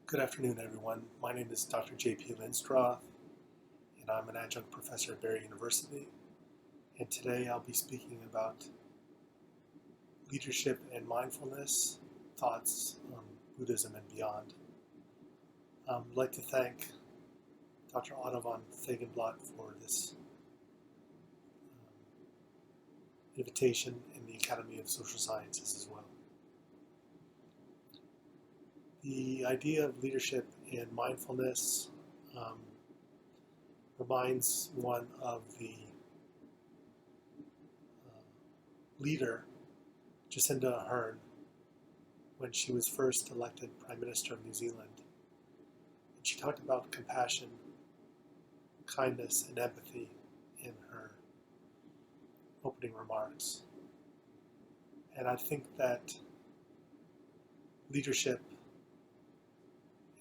Good afternoon, everyone. My name is Dr. J.P. Linstroth, and I'm an adjunct professor at Barry University. And today I'll be speaking about leadership and mindfulness, thoughts on Buddhism and beyond. I'd like to thank Dr. Otto von Feigenblatt for this invitation in the Academy of Social Sciences as well. The idea of leadership and mindfulness reminds one of the leader, Jacinda Ardern, when she was first elected Prime Minister of New Zealand. And she talked about compassion, kindness, and empathy in her opening remarks. And I think that leadership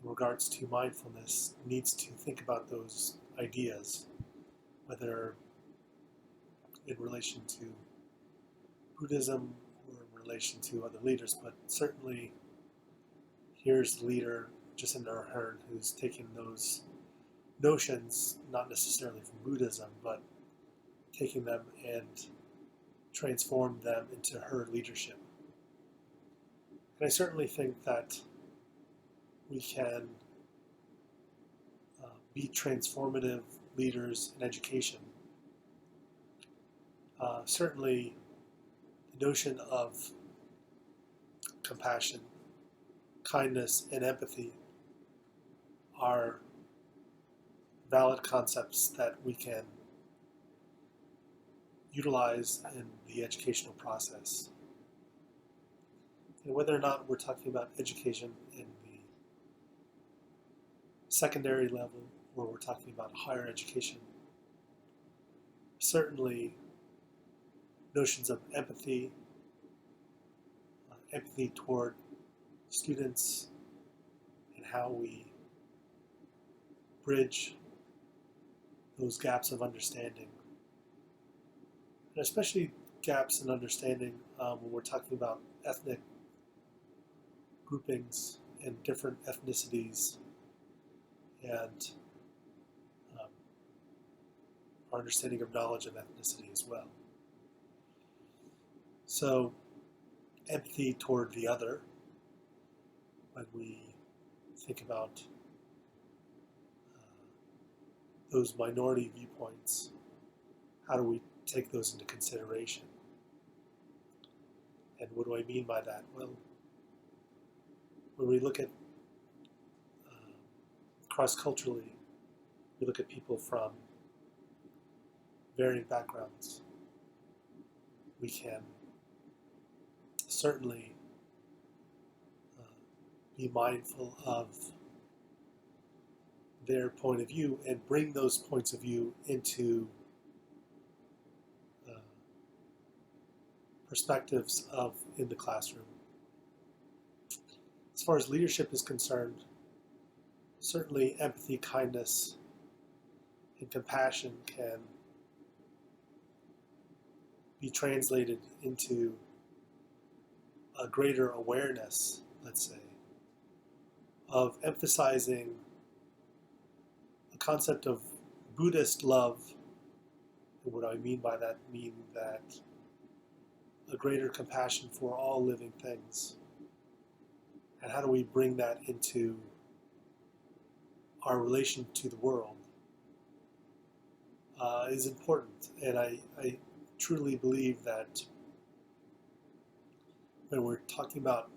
in regards to mindfulness needs to think about those ideas, whether in relation to Buddhism or in relation to other leaders, but certainly here's the leader, Jacinda Ardern, who's taken those notions, not necessarily from Buddhism, but taking them and transformed them into her leadership. And I certainly think that we can be transformative leaders in education. Certainly, the notion of compassion, kindness, and empathy are valid concepts that we can utilize in the educational process. And whether or not we're talking about education in the secondary level or we're talking about higher education, certainly notions of empathy, empathy toward students and how we bridge those gaps of understanding, and especially gaps in understanding when we're talking about ethnic groupings and different ethnicities and our understanding of knowledge of ethnicity as well. So empathy toward the other, when we think about those minority viewpoints, how do we take those into consideration? And what do I mean by that? Well, when we look at cross-culturally, we look at people from varying backgrounds. We can certainly be mindful of their point of view and bring those points of view into perspectives of in the classroom. As far as leadership is concerned, certainly empathy, kindness, and compassion can be translated into a greater awareness, let's say, of emphasizing the concept of Buddhist love. And what I mean by that, mean that a greater compassion for all living things. And how do we bring that into our relation to the world is important. And I truly believe that when we're talking about